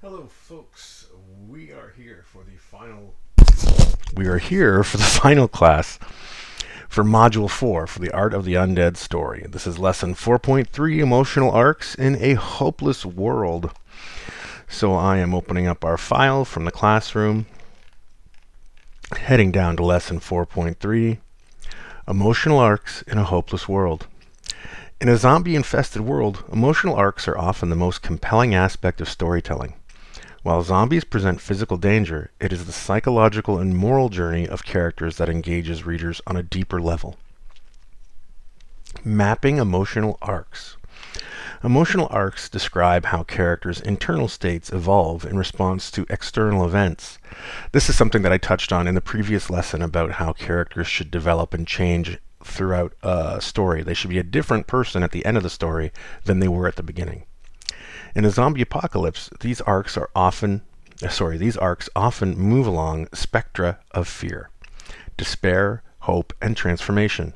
Hello, folks. We are here for the final class for Module 4 for the Art of the Undead Story. This is Lesson 4.3, Emotional Arcs in a Hopeless World. So I am opening up our file from the classroom, heading down to Lesson 4.3, Emotional Arcs in a Hopeless World. In a zombie-infested world, emotional arcs are often the most compelling aspect of storytelling. While zombies present physical danger, it is the psychological and moral journey of characters that engages readers on a deeper level. Mapping emotional arcs. Emotional arcs describe how characters' internal states evolve in response to external events. This is something that I touched on in the previous lesson about how characters should develop and change throughout a story. They should be a different person at the end of the story than they were at the beginning. In a zombie apocalypse, these arcs often move along spectra of fear, despair, hope, and transformation.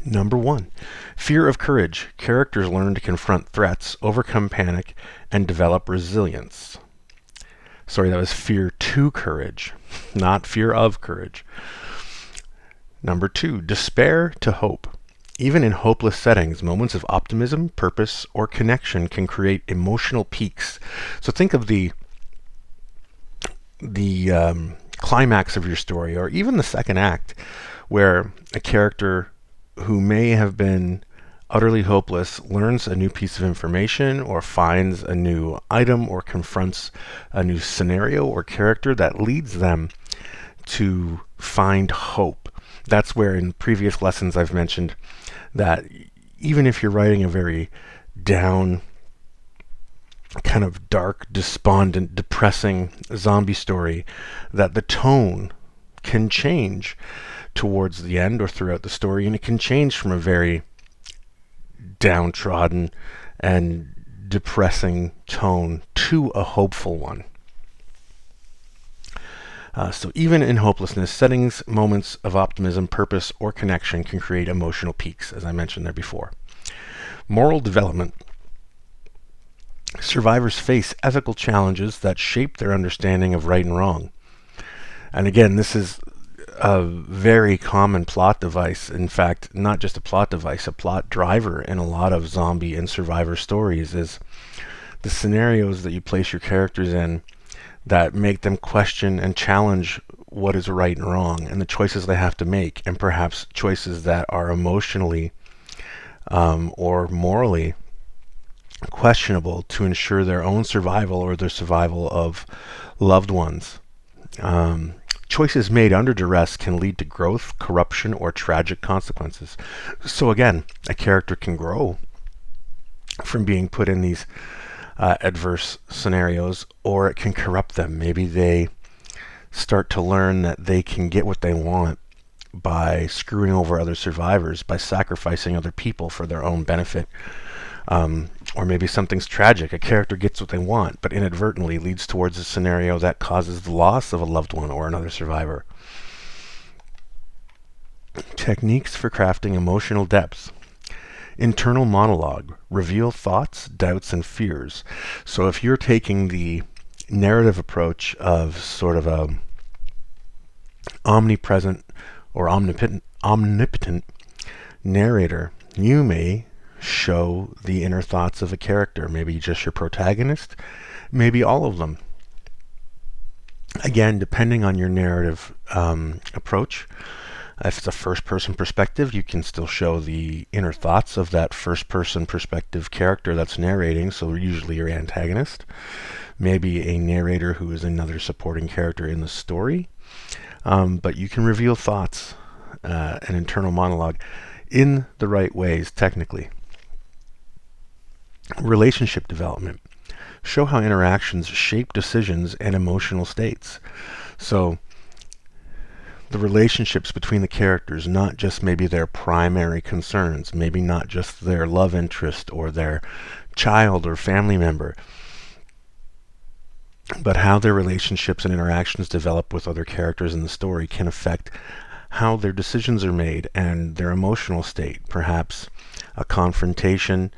Number 1, fear of courage. Characters learn to confront threats, overcome panic, and develop resilience. Sorry, that was fear to courage, not fear of courage. Number 2, despair to hope. Even in hopeless settings, moments of optimism, purpose, or connection can create emotional peaks. So think of the climax of your story, or even the second act, where a character who may have been utterly hopeless learns a new piece of information, or finds a new item, or confronts a new scenario or character that leads them to find hope. That's where in previous lessons I've mentioned that even if you're writing a very down, kind of dark, despondent, depressing zombie story, that the tone can change towards the end or throughout the story, and it can change from a very downtrodden and depressing tone to a hopeful one. So even in hopelessness, settings, moments of optimism, purpose, or connection can create emotional peaks, as I mentioned there before. Moral development. Survivors face ethical challenges that shape their understanding of right and wrong. And again, this is a very common plot device. In fact, not just a plot device, a plot driver in a lot of zombie and survivor stories is the scenarios that you place your characters in that make them question and challenge what is right and wrong, and the choices they have to make, and perhaps choices that are emotionally or morally questionable to ensure their own survival or the survival of loved ones. Choices made under duress can lead to growth, corruption, or tragic consequences. So again, a character can grow from being put in these adverse scenarios, or it can corrupt them. Maybe they start to learn that they can get what they want by screwing over other survivors, by sacrificing other people for their own benefit. Or maybe something's tragic. A character gets what they want, but inadvertently leads towards a scenario that causes the loss of a loved one or another survivor. Techniques for crafting emotional depth. Internal monologue. Reveal thoughts, doubts, and fears. So if you're taking the narrative approach of sort of a omnipresent or omnipotent narrator, you may show the inner thoughts of a character. Maybe just your protagonist, maybe all of them. Again, depending on your narrative approach. If it's a first-person perspective, you can still show the inner thoughts of that first-person perspective character that's narrating, so usually your antagonist. Maybe a narrator who is another supporting character in the story. But you can reveal thoughts, an internal monologue, in the right ways, technically. Relationship development. Show how interactions shape decisions and emotional states. So the relationships between the characters, not just maybe their primary concerns, maybe not just their love interest or their child or family member, but how their relationships and interactions develop with other characters in the story can affect how their decisions are made and their emotional state. Perhaps a confrontation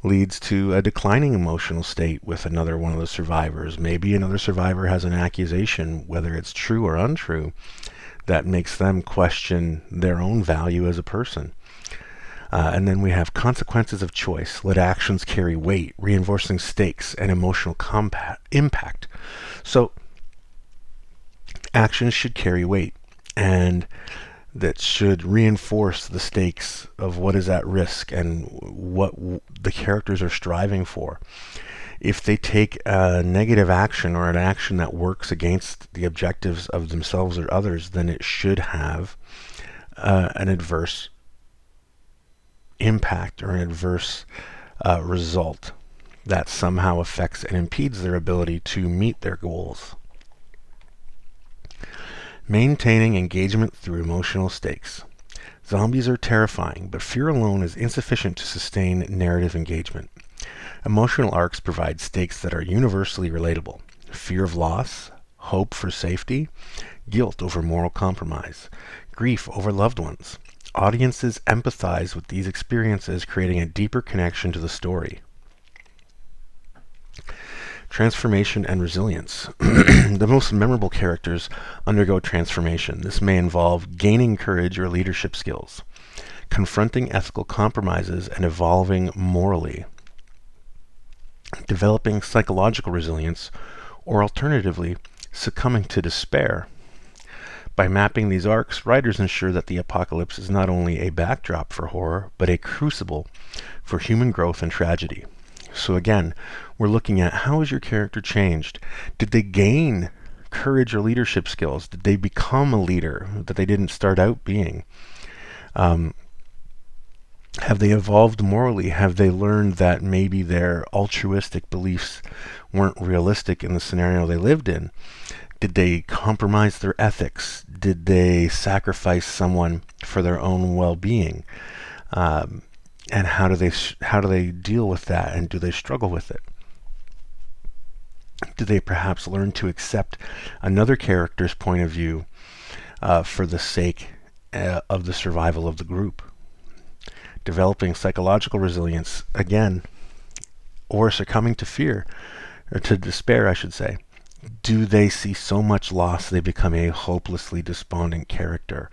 leads to a declining emotional state with another one of the survivors. Maybe another survivor has an accusation, whether it's true or untrue, that makes them question their own value as a person. And then we have consequences of choice. Let actions carry weight, reinforcing stakes and emotional impact. So actions should carry weight, and that should reinforce the stakes of what is at risk and what the characters are striving for. If they take a negative action or an action that works against the objectives of themselves or others, then it should have an adverse impact or an adverse result that somehow affects and impedes their ability to meet their goals. Maintaining engagement through emotional stakes. Zombies are terrifying, but fear alone is insufficient to sustain narrative engagement. Emotional arcs provide stakes that are universally relatable. Fear of loss, hope for safety, guilt over moral compromise, grief over loved ones. Audiences empathize with these experiences, creating a deeper connection to the story. Transformation and resilience. The most memorable characters undergo transformation. This may involve gaining courage or leadership skills, confronting ethical compromises and evolving morally, developing psychological resilience, or alternatively, succumbing to despair. By mapping these arcs, writers ensure that the apocalypse is not only a backdrop for horror, but a crucible for human growth and tragedy. So again, we're looking at how has your character changed? Did they gain courage or leadership skills? Did they become a leader that they didn't start out being? Have they evolved morally? Have they learned that maybe their altruistic beliefs weren't realistic in the scenario they lived in? Did they compromise their ethics? Did they sacrifice someone for their own well-being? And how do they deal with that, and do they struggle with it? Do they perhaps learn to accept another character's point of view for the sake of the survival of the group? Developing psychological resilience, again, or succumbing to fear, or to despair, I should say. Do they see so much loss they become a hopelessly despondent character?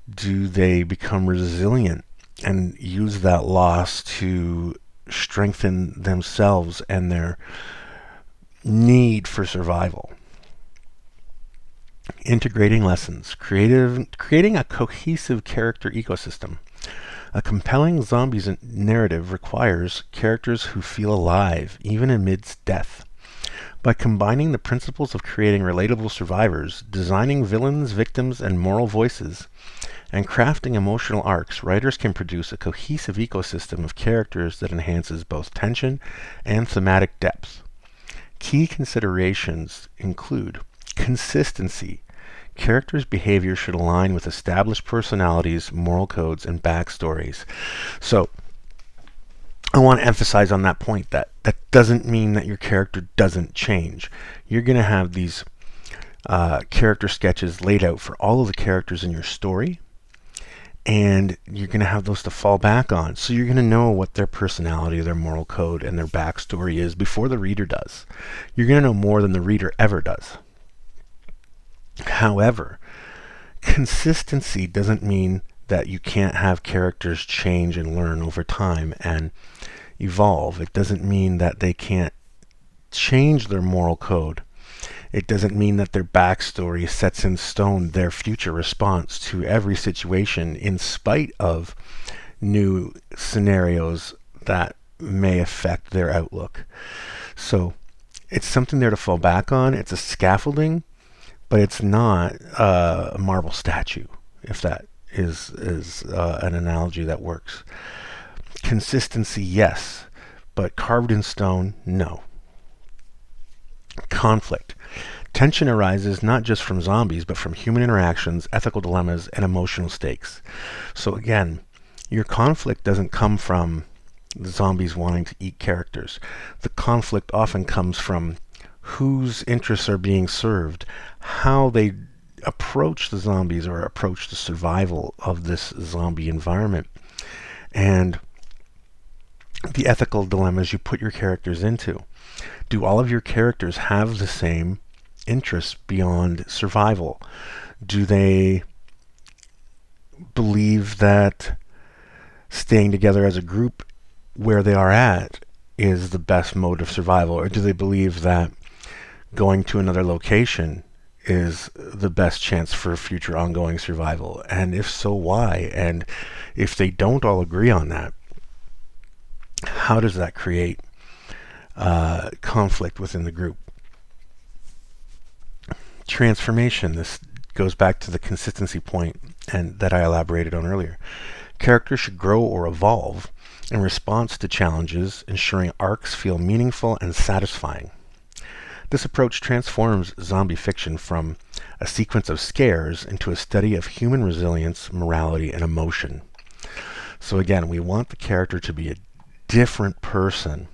Do they become resilient and use that loss to strengthen themselves and their need for survival? Integrating lessons. Creating a cohesive character ecosystem. A compelling zombies narrative requires characters who feel alive, even amidst death. By combining the principles of creating relatable survivors, designing villains, victims, and moral voices, and crafting emotional arcs, writers can produce a cohesive ecosystem of characters that enhances both tension and thematic depth. Key considerations include consistency. Characters' behavior should align with established personalities, moral codes, and backstories. So, I want to emphasize on that point that doesn't mean that your character doesn't change. You're going to have these character sketches laid out for all of the characters in your story, and you're going to have those to fall back on. So you're going to know what their personality, their moral code, and their backstory is before the reader does. You're going to know more than the reader ever does. However, consistency doesn't mean that you can't have characters change and learn over time and evolve. It doesn't mean that they can't change their moral code. It doesn't mean that their backstory sets in stone their future response to every situation in spite of new scenarios that may affect their outlook. So it's something there to fall back on. It's a scaffolding, but it's not a marble statue, if that is an analogy that works. Consistency, yes, but carved in stone, no. Conflict. Tension arises not just from zombies, but from human interactions, ethical dilemmas, and emotional stakes. So again, your conflict doesn't come from the zombies wanting to eat characters. The conflict often comes from whose interests are being served, how they approach the zombies or approach the survival of this zombie environment, and the ethical dilemmas you put your characters into. Do all of your characters have the same interests beyond survival? Do they believe that staying together as a group where they are at is the best mode of survival? Or do they believe that going to another location is the best chance for future ongoing survival? And if so, why? And if they don't all agree on that, how does that create conflict within the group? Transformation. This goes back to the consistency point and that I elaborated on earlier. Characters should grow or evolve in response to challenges, ensuring arcs feel meaningful and satisfying. This approach transforms zombie fiction from a sequence of scares into a study of human resilience, morality, and emotion. So again, we want the character to be a different person,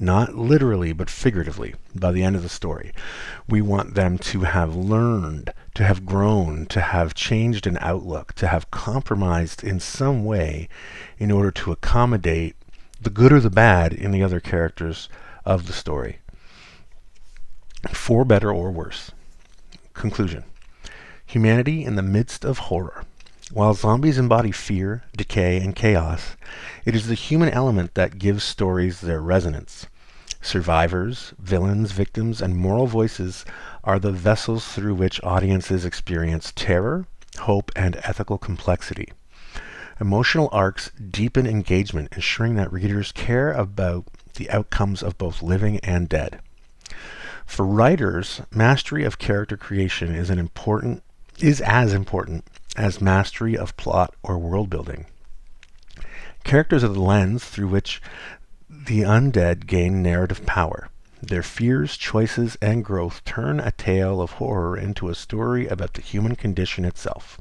not literally but figuratively, by the end of the story. We want them to have learned, to have grown, to have changed an outlook, to have compromised in some way in order to accommodate the good or the bad in the other characters of the story, for better or worse. Conclusion. Humanity in the midst of horror. While zombies embody fear, decay, and chaos, it is the human element that gives stories their resonance. Survivors, villains, victims, and moral voices are the vessels through which audiences experience terror, hope, and ethical complexity. Emotional arcs deepen engagement, ensuring that readers care about the outcomes of both living and dead. For writers, mastery of character creation is as important as mastery of plot or world building. Characters are the lens through which the undead gain narrative power. Their fears, choices, and growth turn a tale of horror into a story about the human condition itself.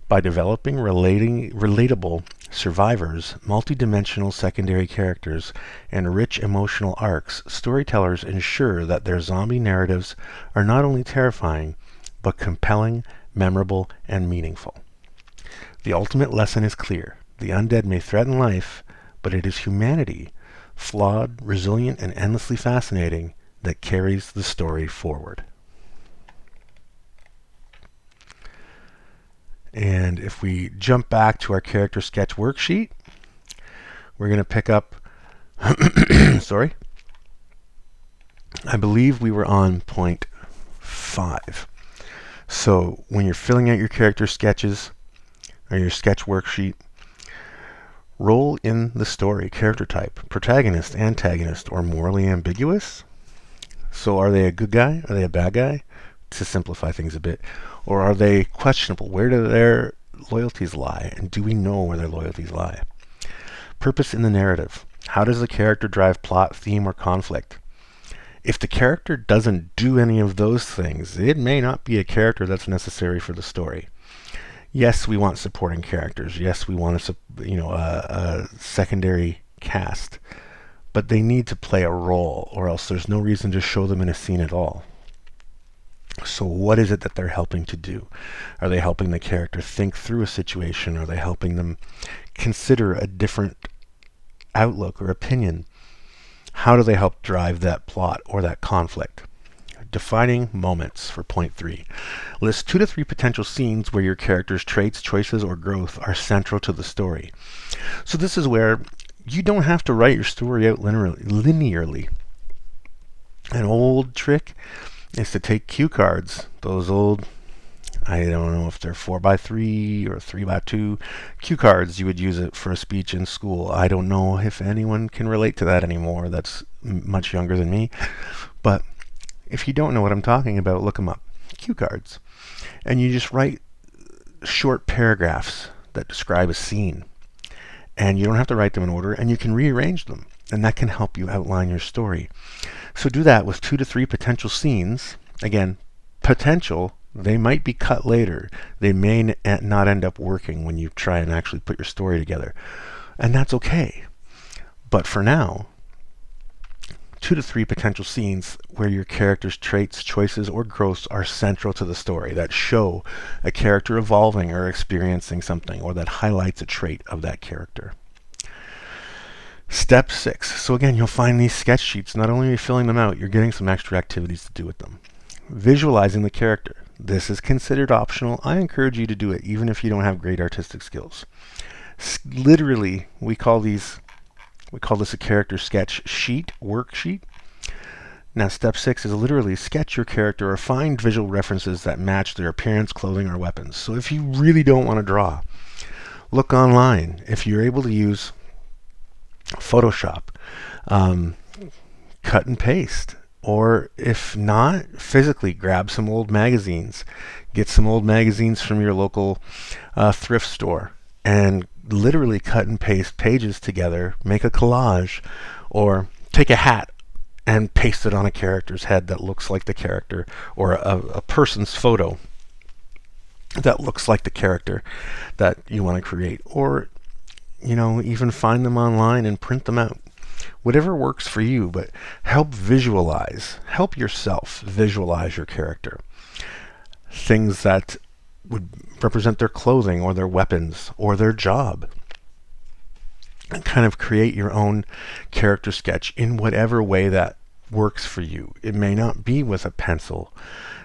By developing relatable survivors, multidimensional secondary characters, and rich emotional arcs, storytellers ensure that their zombie narratives are not only terrifying, but compelling, memorable, and meaningful. The ultimate lesson is clear. The undead may threaten life, but it is humanity, flawed, resilient, and endlessly fascinating, that carries the story forward. And if we jump back to our character sketch worksheet, we're going to pick up, sorry, I believe we were on point 5. So when you're filling out your character sketches or your sketch worksheet, roll in the story, character type, protagonist, antagonist, or morally ambiguous. So are they a good guy? Are they a bad guy? To simplify things a bit. Or are they questionable? Where do their loyalties lie? And do we know where their loyalties lie? Purpose in the narrative. How does the character drive plot, theme, or conflict? If the character doesn't do any of those things, it may not be a character that's necessary for the story. Yes, we want supporting characters. Yes, we want a secondary cast. But they need to play a role, or else there's no reason to show them in a scene at all. So what is it that they're helping to do? Are they helping the character think through a situation? Are they helping them consider a different outlook or opinion? How do they help drive that plot or that conflict? Defining moments for point 3. List 2 to 3 potential scenes where your character's traits, choices, or growth are central to the story. So this is where you don't have to write your story out linearly. An old trick is to take cue cards, those old, I don't know if they're 4x3 or 3x2 cue cards. You would use it for a speech in school. I don't know if anyone can relate to that anymore that's much younger than me. But if you don't know what I'm talking about, look them up. Cue cards. And you just write short paragraphs that describe a scene. And you don't have to write them in order, and you can rearrange them. And that can help you outline your story. So do that with 2 to 3 potential scenes. Again, potential. They might be cut later. They may not end up working when you try and actually put your story together. And that's okay. But for now, 2 to 3 potential scenes where your character's traits, choices, or growths are central to the story, that show a character evolving or experiencing something, or that highlights a trait of that character. Step 6. So again, you'll find these sketch sheets. Not only are you filling them out, you're getting some extra activities to do with them. Visualizing the character. This is considered optional. I encourage you to do it, even if you don't have great artistic skills. Literally, we call this a character sketch sheet, worksheet. Now, step 6 is literally sketch your character or find visual references that match their appearance, clothing, or weapons. So if you really don't want to draw, look online. If you're able to use Photoshop, cut and paste. Or if not, physically grab some old magazines. Get some old magazines from your local thrift store and literally cut and paste pages together, make a collage, or take a hat and paste it on a character's head that looks like the character, or a person's photo that looks like the character that you want to create. Or, even find them online and print them out. Whatever works for you, but help yourself visualize your character. Things that would represent their clothing or their weapons or their job. And kind of create your own character sketch in whatever way that works for you. It may not be with a pencil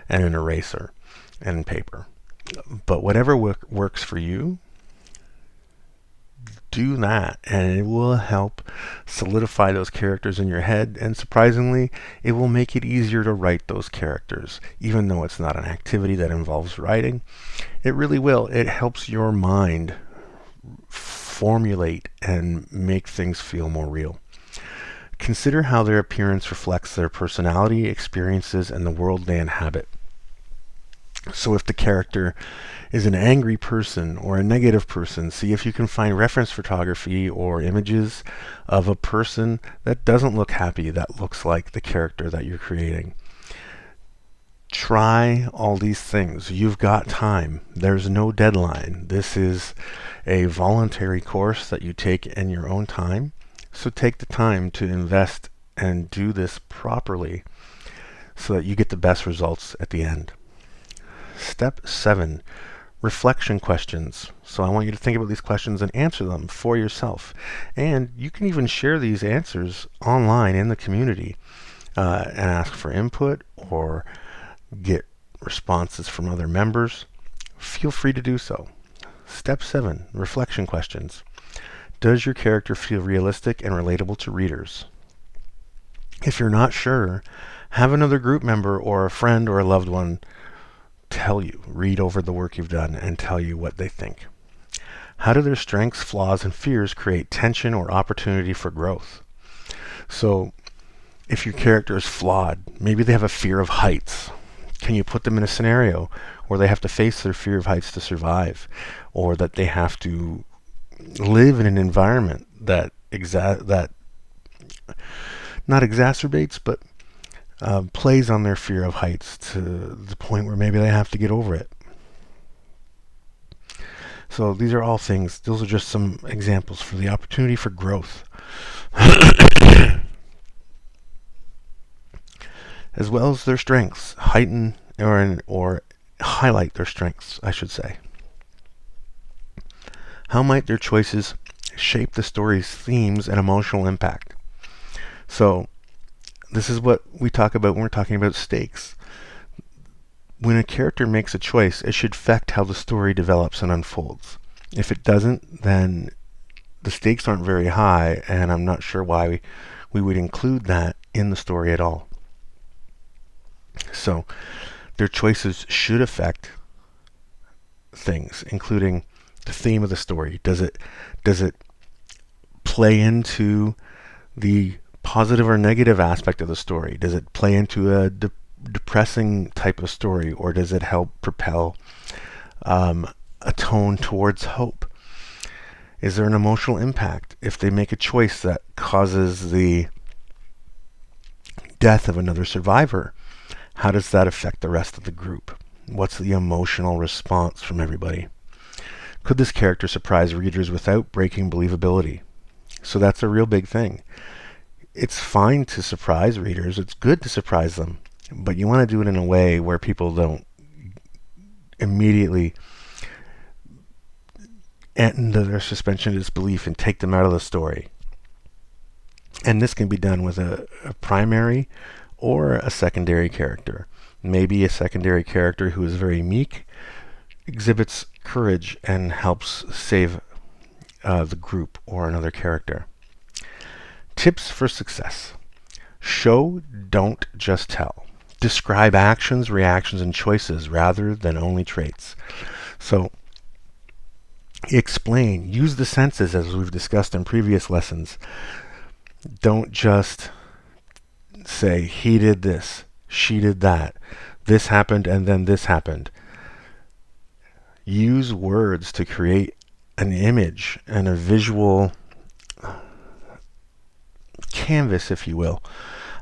and an eraser and paper, but whatever works for you, do that, and it will help solidify those characters in your head, and surprisingly, it will make it easier to write those characters. Even though it's not an activity that involves writing, it really will. It helps your mind formulate and make things feel more real. Consider how their appearance reflects their personality, experiences, and the world they inhabit. So if the character is an angry person or a negative person, see if you can find reference photography or images of a person that doesn't look happy, that looks like the character that you're creating. Try all these things. You've got time. There's no deadline. This is a voluntary course that you take in your own time. So take the time to invest and do this properly so that you get the best results at the end. Step 7, reflection questions. So I want you to think about these questions and answer them for yourself. And you can even share these answers online in the community and ask for input or get responses from other members. Feel free to do so. Step 7, reflection questions. Does your character feel realistic and relatable to readers? If you're not sure, have another group member or a friend or a loved one read over the work you've done and tell you what they think. How do their strengths, flaws, and fears create tension or opportunity for growth? So, if your character is flawed, maybe they have a fear of heights. Can you put them in a scenario where they have to face their fear of heights to survive, or that they have to live in an environment that not exacerbates, but plays on their fear of heights to the point where maybe they have to get over it. So these are all things, those are just some examples for the opportunity for growth. As well as their strengths, heighten or highlight their strengths, I should say. How might their choices shape the story's themes and emotional impact? So this is what we talk about when we're talking about stakes. When a character makes a choice, it should affect how the story develops and unfolds. If it doesn't, then the stakes aren't very high, and I'm not sure why we would include that in the story at all. So their choices should affect things, including the theme of the story. Does it play into the positive or negative aspect of the story? Does it play into a depressing type of story, or does it help propel a tone towards hope? Is there an emotional impact if they make a choice that causes the death of another survivor? How does that affect the rest of the group? What's the emotional response from everybody? Could this character surprise readers without breaking believability? So that's a real big thing. It's fine to surprise readers. It's good to surprise them. But you want to do it in a way where people don't immediately end their suspension of disbelief and take them out of the story. And this can be done with a primary or a secondary character. Maybe a secondary character who is very meek, exhibits courage, and helps save the group or another character. Tips for success. Show, don't just tell. Describe actions, reactions, and choices rather than only traits. So, explain. Use the senses as we've discussed in previous lessons. Don't just say, he did this, she did that, this happened, and then this happened. Use words to create an image and a visual canvas, if you will,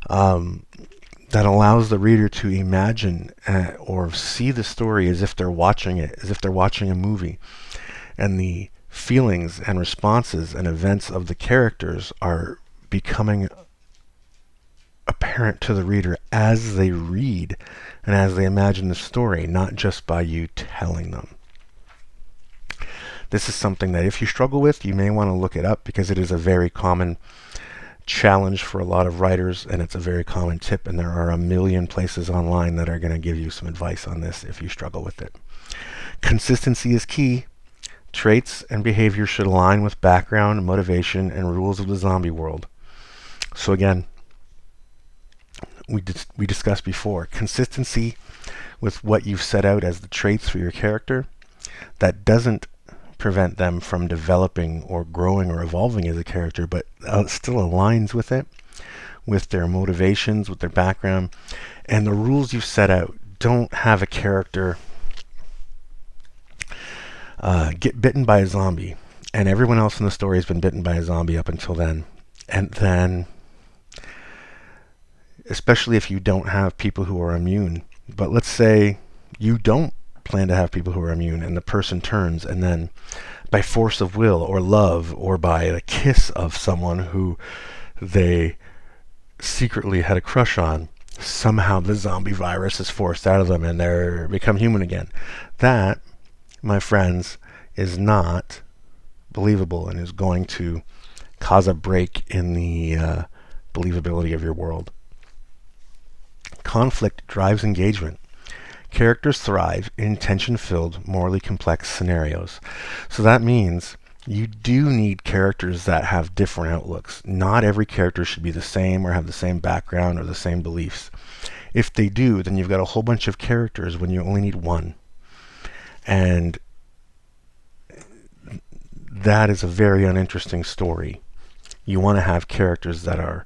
that allows the reader to imagine or see the story as if they're watching it, as if they're watching a movie. And the feelings and responses and events of the characters are becoming apparent to the reader as they read and as they imagine the story, not just by you telling them. This is something that if you struggle with, you may want to look it up, because it is a very common challenge for a lot of writers, and it's a very common tip, and there are a million places online that are going to give you some advice on this if you struggle with it. Consistency is key. Traits and behavior should align with background, motivation, and rules of the zombie world. So again, we discussed before, consistency with what you've set out as the traits for your character. That doesn't prevent them from developing or growing or evolving as a character, but still aligns with it, with their motivations, with their background, and the rules you've set out. Don't have a character get bitten by a zombie, and everyone else in the story has been bitten by a zombie up until then. And then, especially if you don't have people who are immune, but let's say you don't plan to have people who are immune, and the person turns, and then by force of will or love or by the kiss of someone who they secretly had a crush on, somehow the zombie virus is forced out of them and they become human again. That, my friends, is not believable and is going to cause a break in the believability of your world. Conflict drives engagement. Characters thrive in tension-filled, morally complex scenarios. So that means you do need characters that have different outlooks. Not every character should be the same or have the same background or the same beliefs. If they do, then you've got a whole bunch of characters when you only need one. And that is a very uninteresting story. You want to have characters that are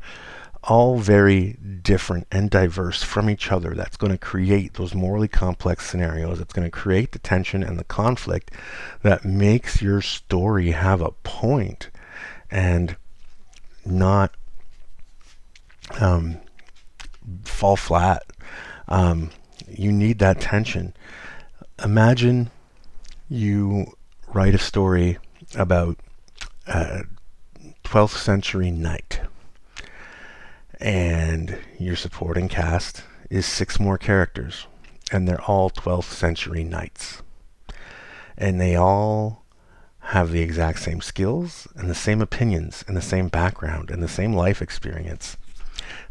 all very different and diverse from each other. That's going to create those morally complex scenarios. It's going to create the tension and the conflict that makes your story have a point and not fall flat. You need that tension. Imagine you write a story about a 12th century knight, and your supporting cast is 6 more characters, and they're all 12th century knights, and they all have the exact same skills and the same opinions and the same background and the same life experience.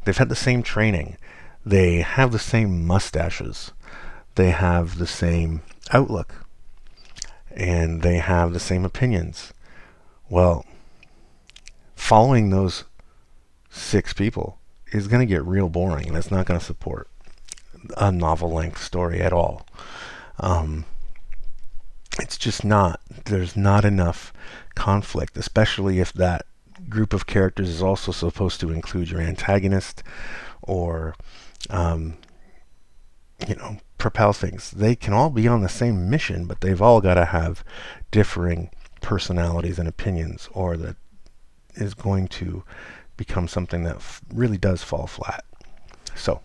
They've had the same training. They have the same mustaches. They have the same outlook, and they have the same opinions. Well, following those 6 people is going to get real boring, and it's not going to support a novel-length story at all. It's just not. There's not enough conflict, especially if that group of characters is also supposed to include your antagonist or, propel things. They can all be on the same mission, but they've all got to have differing personalities and opinions, or that is going to become something that really does fall flat. So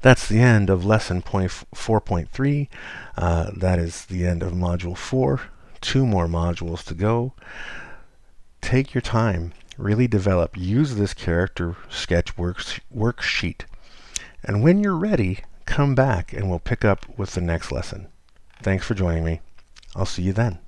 that's the end of lesson 4.3. That is the end of module 4. 2 more modules to go. Take your time, really develop, use this character sketch worksheet, and when you're ready, come back and we'll pick up with the next lesson. Thanks for joining me. I'll see you then.